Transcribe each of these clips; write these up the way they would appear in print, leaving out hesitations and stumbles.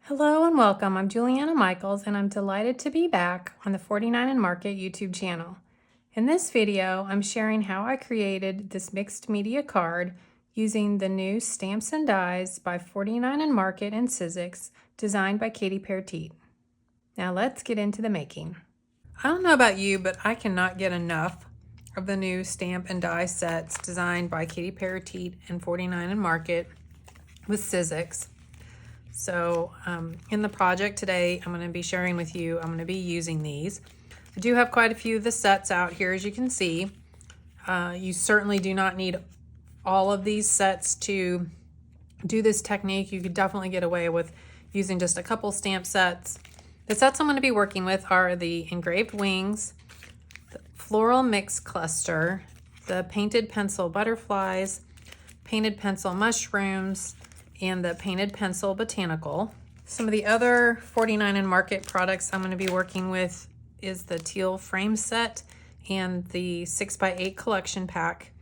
Hello and welcome. I'm Juliana Michaels and I'm delighted to be back on the 49 and Market YouTube channel. In this video, I'm sharing how I created this mixed media card using the new Stamps and Dies by 49 and Market and Sizzix designed by Katie Perteet. Now let's get into the making. I don't know about you, but I cannot get enough of the new stamp and die sets designed by Katie Perteet and 49 and Market with Sizzix. So in the project today, I'm going to be sharing with you, I'm going to be using these. I do have quite a few of the sets out here, as you can see. You certainly do not need all of these sets to do this technique. You could definitely get away with using just a couple stamp sets. The sets I'm going to be working with are the engraved wings, the floral mix cluster, the painted pencil butterflies, painted pencil mushrooms, and the painted pencil botanical. Some of the other 49 and Market products I'm going to be working with is the teal frame set and the 6x8 collection pack.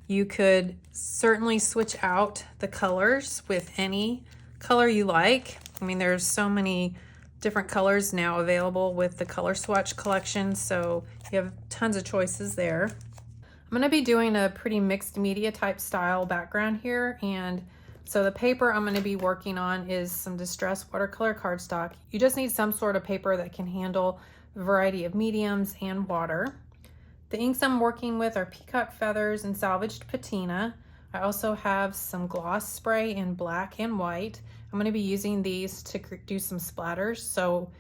You could certainly switch out the colors with any color you like. I mean, there's so many different colors now available with the color swatch collection, so you have tons of choices there. I'm going to be doing a pretty mixed media type style background here, and so the paper I'm going to be working on is some distressed watercolor cardstock. You just need some sort of paper that can handle a variety of mediums and water. The inks I'm working with are peacock feathers and salvaged patina. I also have some gloss spray in black and white. I'm going to be using these to do some splatters. So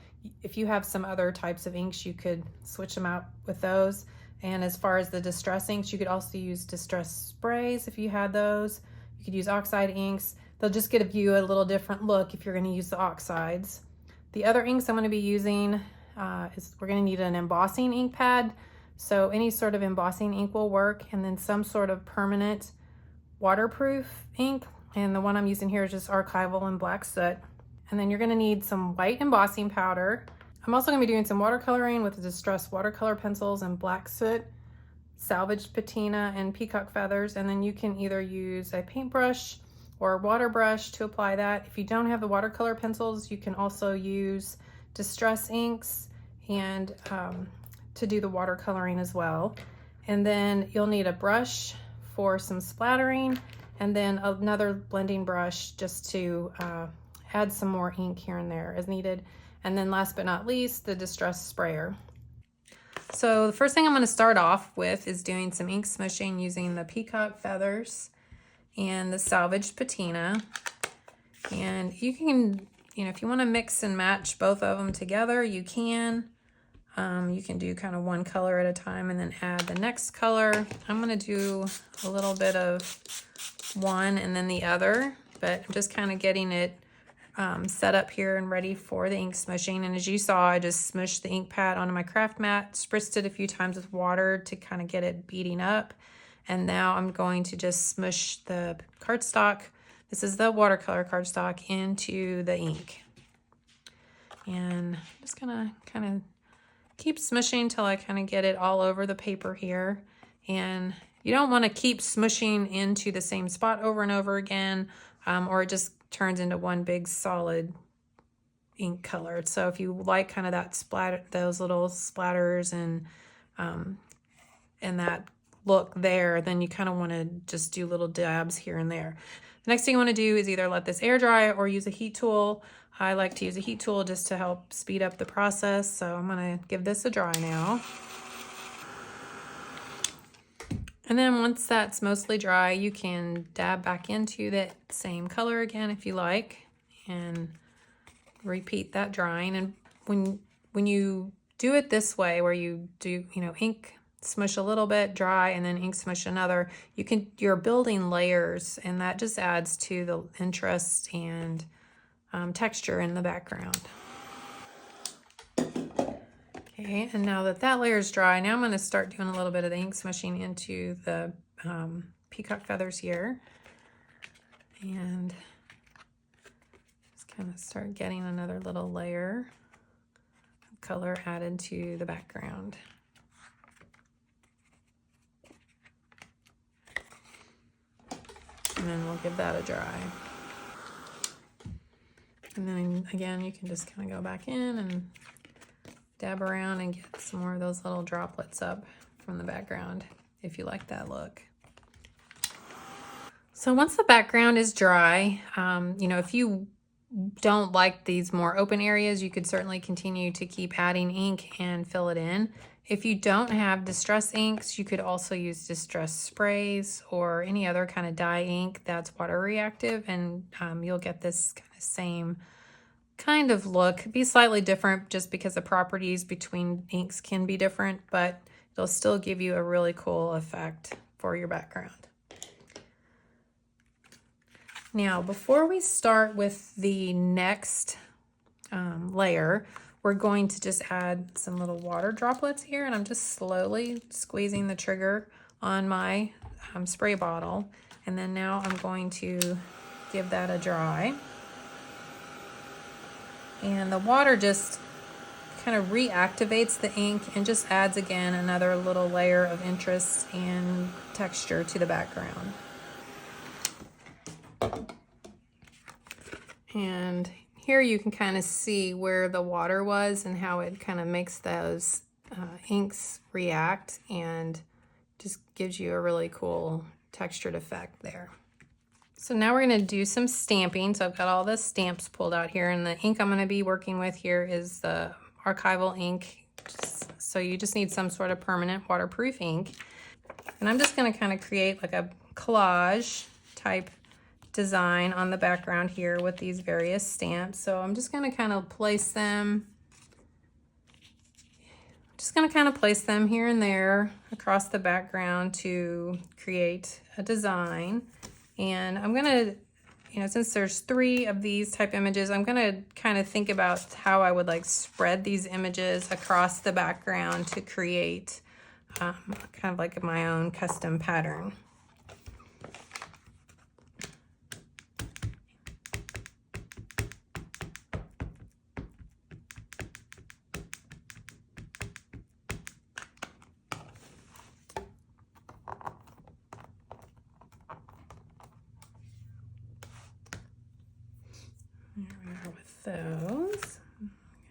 if you have some other types of inks, you could switch them out with those. And as far as the distress inks, you could also use distress sprays if you had those. You could use oxide inks. They'll just give you a little different look if you're going to use the oxides. The other inks I'm going to be using is we're going to need an embossing ink pad. So any sort of embossing ink will work, and then some sort of permanent waterproof ink. And the one I'm using here is just archival and black soot. And then you're going to need some white embossing powder. I'm also going to be doing some watercoloring with the distressed watercolor pencils and black soot, salvaged patina, and peacock feathers. And then you can either use a paintbrush or a water brush to apply that. If you don't have the watercolor pencils, you can also use distress inks and to do the watercoloring as well. And then you'll need a brush for some splattering, and then another blending brush just to add some more ink here and there as needed. And then last but not least, the distress sprayer. So the first thing I'm going to start off with is doing some ink smushing using the peacock feathers and the salvaged patina. And you can, if you want to mix and match both of them together, you can. You can do kind of one color at a time and then add the next color. I'm going to do a little bit of one and then the other, but I'm just kind of getting it set up here and ready for the ink smushing. And as you saw, I just smushed the ink pad onto my craft mat, spritzed it a few times with water to kind of get it beating up. And now I'm going to just smush the cardstock. This is the watercolor cardstock into the ink. And I'm just gonna kind of keep smushing till I kind of get it all over the paper here. And you don't want to keep smushing into the same spot over and over again, or it just turns into one big solid ink color. So if you like kind of that splatter, those little splatters and that look there, then you kind of want to just do little dabs here and there. The next thing you want to do is either let this air dry or use a heat tool. I like to use a heat tool just to help speed up the process. So I'm going to give this a dry now. And then once that's mostly dry, you can dab back into that same color again if you like, and repeat that drying. And when you do it this way, where you do, ink smush a little bit, dry, and then ink smush another, you're building layers, and that just adds to the interest and texture in the background. Okay, and now that layer is dry, now I'm going to start doing a little bit of the ink smushing into the peacock feathers here. And just kind of start getting another little layer of color added to the background. And then we'll give that a dry. And then again, you can just kind of go back in and dab around and get some more of those little droplets up from the background if you like that look. So once the background is dry, you know, if you don't like these more open areas, you could certainly continue to keep adding ink and fill it in. If you don't have distress inks, you could also use distress sprays or any other kind of dye ink that's water reactive, and you'll get this kind of same kind of look. It'd be slightly different just because the properties between inks can be different, but it'll still give you a really cool effect for your background. Now, before we start with the next layer, we're going to just add some little water droplets here, and I'm just slowly squeezing the trigger on my spray bottle. And then now I'm going to give that a dry. And the water just kind of reactivates the ink and just adds again another little layer of interest and texture to the background. And here you can kind of see where the water was and how it kind of makes those inks react and just gives you a really cool textured effect there. So now we're going to do some stamping. So I've got all the stamps pulled out here, and the ink I'm going to be working with here is the archival ink. So you just need some sort of permanent waterproof ink. And I'm just going to kind of create like a collage type design on the background here with these various stamps. So I'm just going to kind of place them, here and there across the background to create a design. And I'm going to, you know, since there's 3 of these type images, I'm going to kind of think about how I would like spread these images across the background to create kind of like my own custom pattern. There we are with those. I'm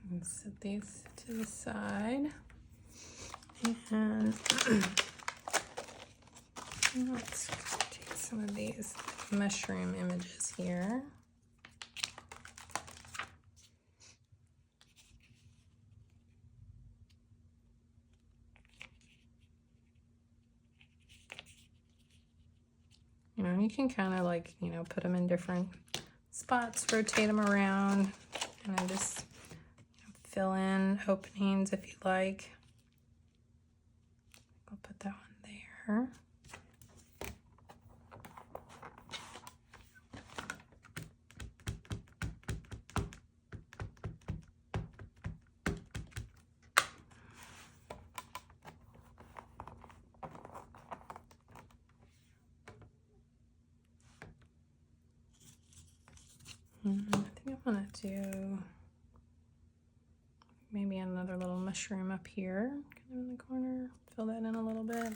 going to set these to the side. And let's take some of these mushroom images here. You know, and you can kind of like, you know, put them in different spots, rotate them around, and then just fill in openings if you like. I'll put that one there. I think I'm gonna do maybe another little mushroom up here, kind of in the corner. Fill that in a little bit.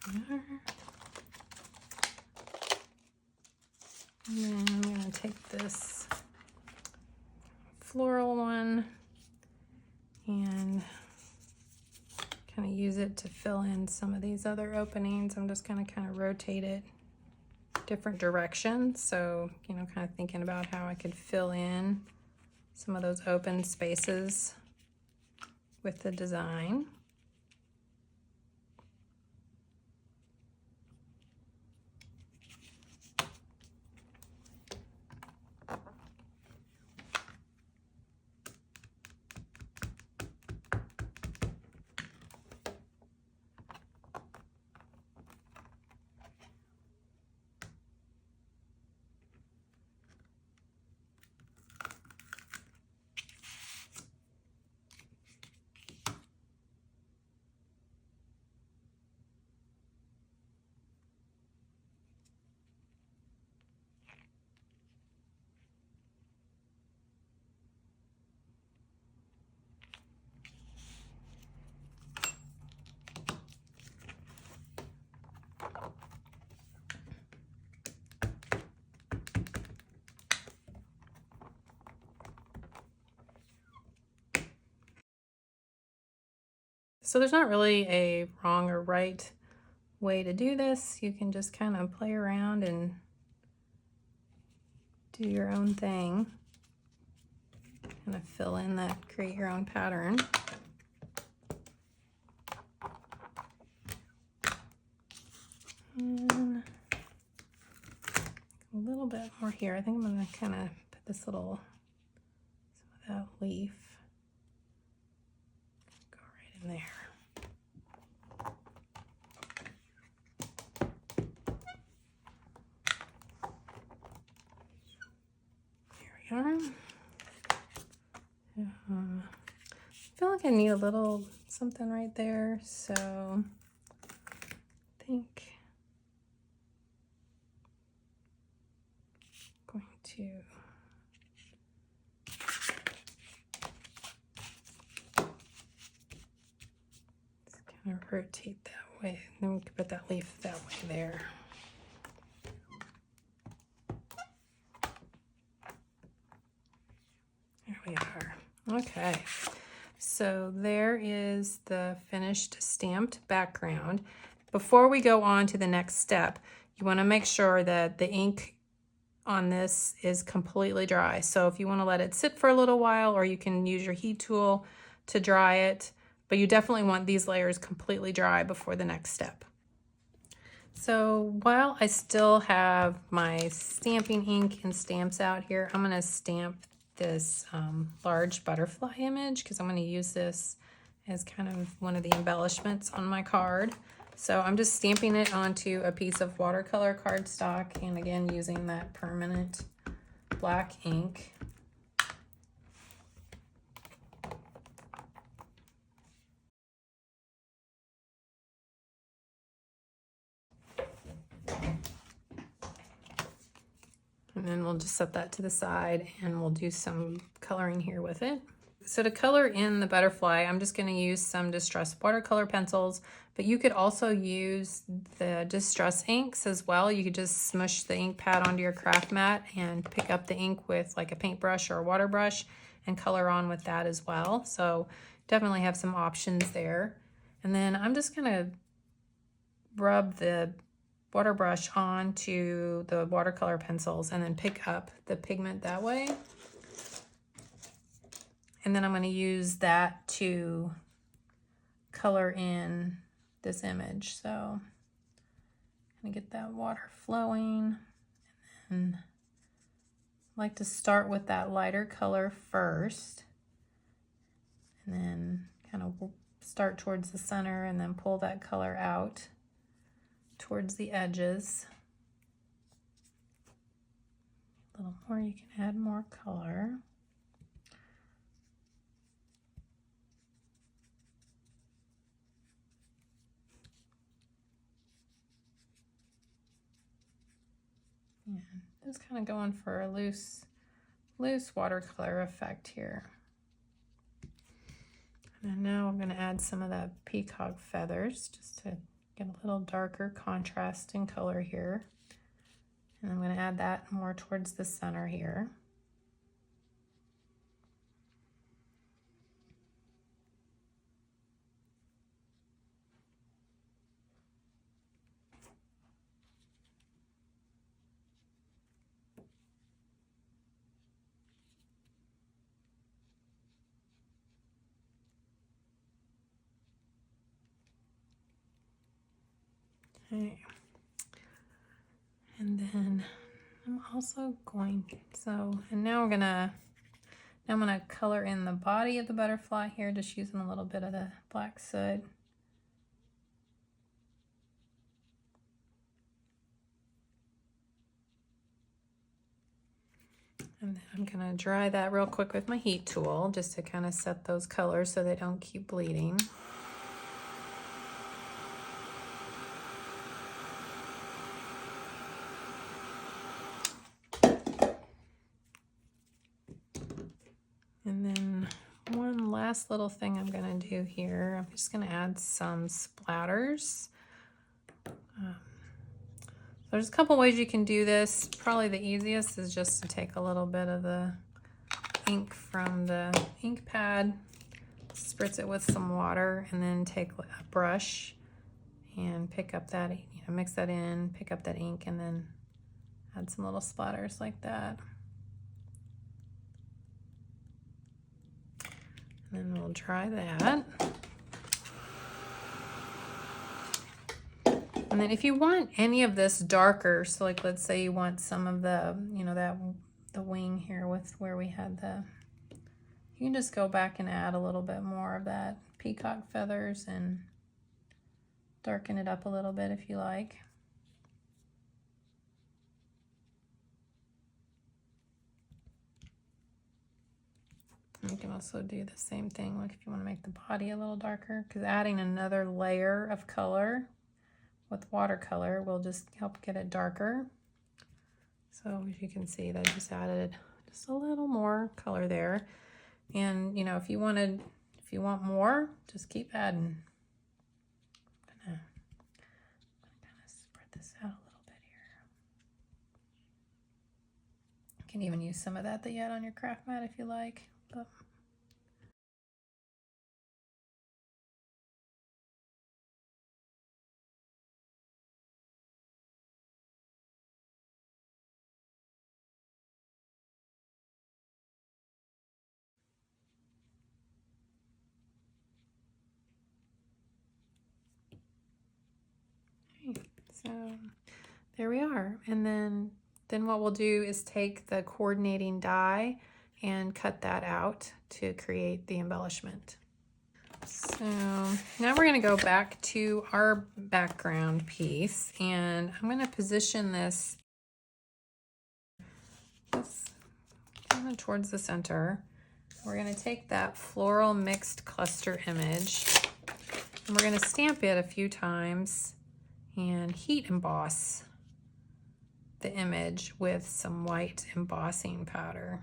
There. And then I'm gonna take this floral one and kind of use it to fill in some of these other openings. I'm just going to kind of rotate it different directions. So, you know, kind of thinking about how I could fill in some of those open spaces with the design. So there's not really a wrong or right way to do this. You can just kind of play around and do your own thing. Kind of fill in that, create your own pattern. And a little bit more here. I think I'm going to kind of put this little, some of that leaf, go right in there. There we are. I feel like I need a little something right there, so I think I'm going to just kind of rotate that way. Then we can put that leaf that way there. There we are. Okay. So there is the finished stamped background. Before we go on to the next step, you want to make sure that the ink on this is completely dry. So if you want to let it sit for a little while, or you can use your heat tool to dry it, but you definitely want these layers completely dry before the next step. So while I still have my stamping ink and stamps out here, I'm going to stamp this large butterfly image because I'm going to use this as kind of one of the embellishments on my card. So I'm just stamping it onto a piece of watercolor cardstock, and again using that permanent black ink. And then we'll just set that to the side and we'll do some coloring here with it. So to color in the butterfly, I'm just going to use some distress watercolor pencils, but you could also use the distress inks as well. You could just smush the ink pad onto your craft mat and pick up the ink with like a paintbrush or a water brush and color on with that as well. So definitely have some options there. And then I'm just going to rub the water brush onto the watercolor pencils and then pick up the pigment that way. And then I'm going to use that to color in this image. So I'm going to get that water flowing. And I like to start with that lighter color first. And then kind of start towards the center and then pull that color out towards the edges. A little more, you can add more color. And just kind of going for a loose watercolor effect here. And now I'm going to add some of that peacock feathers just to get a little darker contrast in color here. And I'm going to add that more towards the center here. Okay. And then I'm also going, and now I'm gonna color in the body of the butterfly here, just using a little bit of the black soot. And then I'm gonna dry that real quick with my heat tool just to kind of set those colors so they don't keep bleeding. And then one last little thing I'm going to do here, I'm just going to add some splatters. There's a couple ways you can do this. Probably the easiest is just to take a little bit of the ink from the ink pad, spritz it with some water, and then take a brush and pick up that, mix that in, pick up that ink, and then add some little splatters like that. And then we'll dry that. And then if you want any of this darker, so like let's say you want some of the, the wing here with where we had you can just go back and add a little bit more of that peacock feathers and darken it up a little bit if you like. You can also do the same thing, like if you want to make the body a little darker, because adding another layer of color with watercolor will just help get it darker. So as you can see, that just added just a little more color there. And if you want more, just keep adding. I'm gonna kind of spread this out a little bit here. You can even use some of that you had on your craft mat if you like. But so there we are. And then what we'll do is take the coordinating die and cut that out to create the embellishment. So now we're going to go back to our background piece, and I'm going to position this kind of towards the center. We're going to take that floral mixed cluster image, and we're going to stamp it a few times and heat emboss the image with some white embossing powder.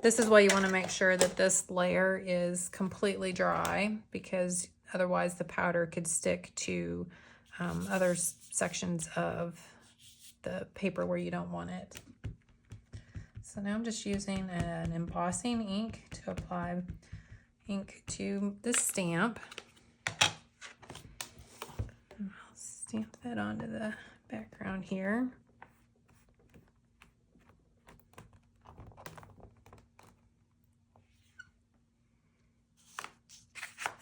This is why you want to make sure that this layer is completely dry, because otherwise the powder could stick to other sections of the paper where you don't want it. So now I'm just using an embossing ink to apply ink to the stamp. And I'll stamp that onto the background here.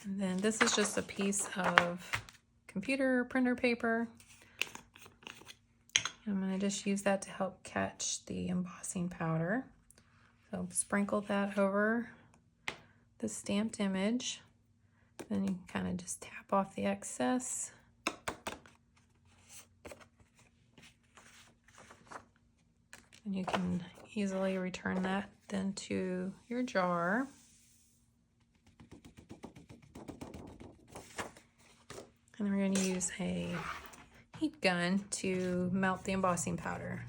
And then this is just a piece of computer printer paper. I'm going to just use that to help catch the embossing powder. So sprinkle that over the stamped image. Then you kind of just tap off the excess. And you can easily return that then to your jar. And then we're going to use a heat gun to melt the embossing powder.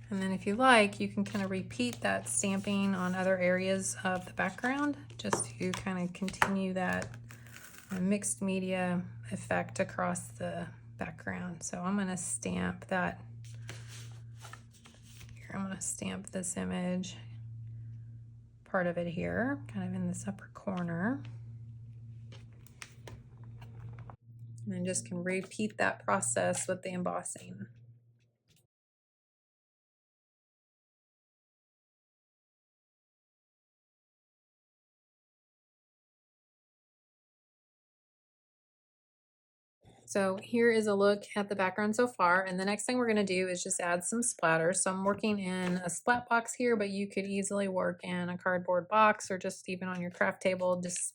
And then if you like, you can kind of repeat that stamping on other areas of the background just to kind of continue that mixed media effect across the background. So I'm going to stamp that. Here, I'm going to stamp this image, part of it here, kind of in this upper corner. And then just can repeat that process with the embossing. So here is a look at the background so far, and the next thing we're going to do is just add some splatters. So I'm working in a splat box here, but you could easily work in a cardboard box or just even on your craft table. Just,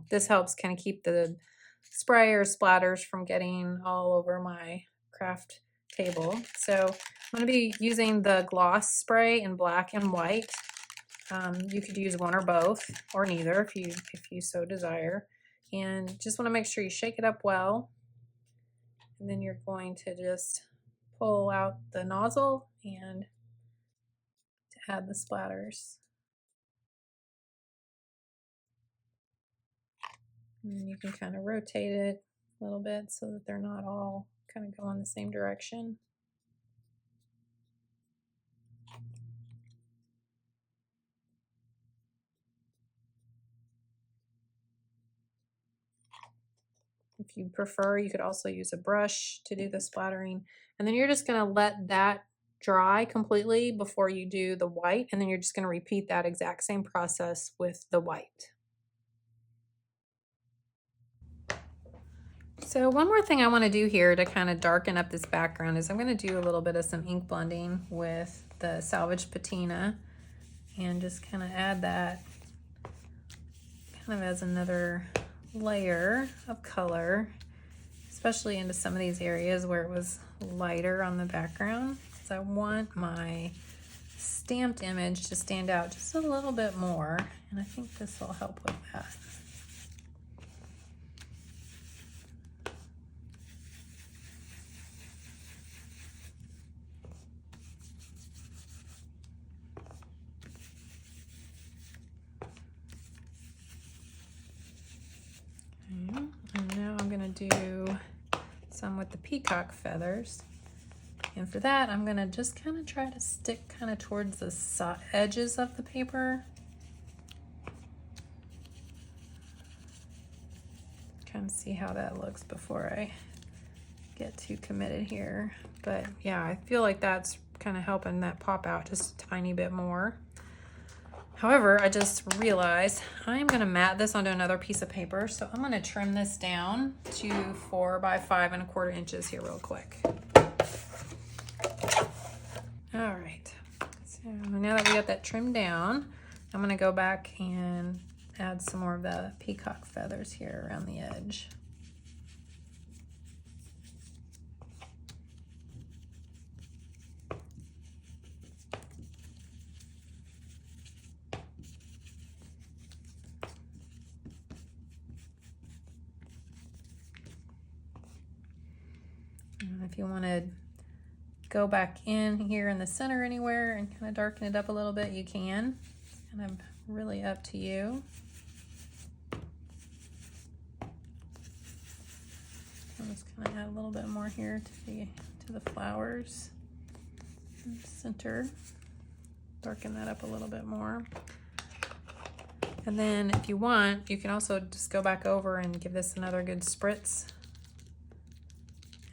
this helps kind of keep the spray or splatters from getting all over my craft table. So I'm going to be using the gloss spray in black and white. You could use one or both or neither if you so desire. And just want to make sure you shake it up well. And then you're going to just pull out the nozzle and to add the splatters. And you can kind of rotate it a little bit so that they're not all kind of going the same direction. If you prefer, you could also use a brush to do the splattering. And then you're just going to let that dry completely before you do the white. And then you're just going to repeat that exact same process with the white. So one more thing I want to do here to kind of darken up this background is I'm going to do a little bit of some ink blending with the Salvage Patina and just kind of add that kind of as another layer of color, especially into some of these areas where it was lighter on the background, because I want my stamped image to stand out just a little bit more, and I think this will help with that. And now I'm going to do some with the peacock feathers. And for that, I'm going to just kind of try to stick kind of towards the edges of the paper. Kind of see how that looks before I get too committed here. But yeah, I feel like that's kind of helping that pop out just a tiny bit more. However, I just realized I'm going to mat this onto another piece of paper. So I'm going to trim this down to 4 by 5 1/4 inches here real quick. All right, so now that we got that trimmed down, I'm going to go back and add some more of the peacock feathers here around the edge. And if you want to go back in here in the center anywhere and kind of darken it up a little bit, you can. It's kind of really up to you. I'm just going to add a little bit more here to the flowers in the center. Darken that up a little bit more. And then if you want, you can also just go back over and give this another good spritz.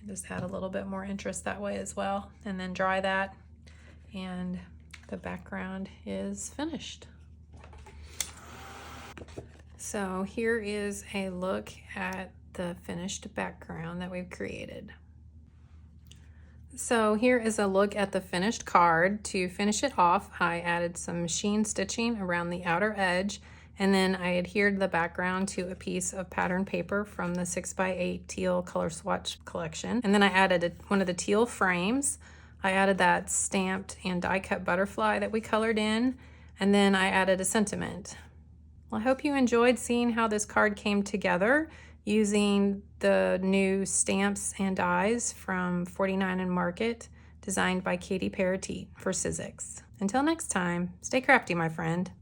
Just add a little bit more interest that way as well, and then dry that, and the background is finished. So here is a look at the finished background that we've created. So here is a look at the finished card. To finish it off, I added some machine stitching around the outer edge, and then I adhered the background to a piece of pattern paper from the 6x8 teal color swatch collection. And then I added one of the teal frames. I added that stamped and die cut butterfly that we colored in, and then I added a sentiment. Well, I hope you enjoyed seeing how this card came together using the new stamps and dies from 49 and Market, designed by Katie Parati for Sizzix. Until next time, stay crafty, my friend.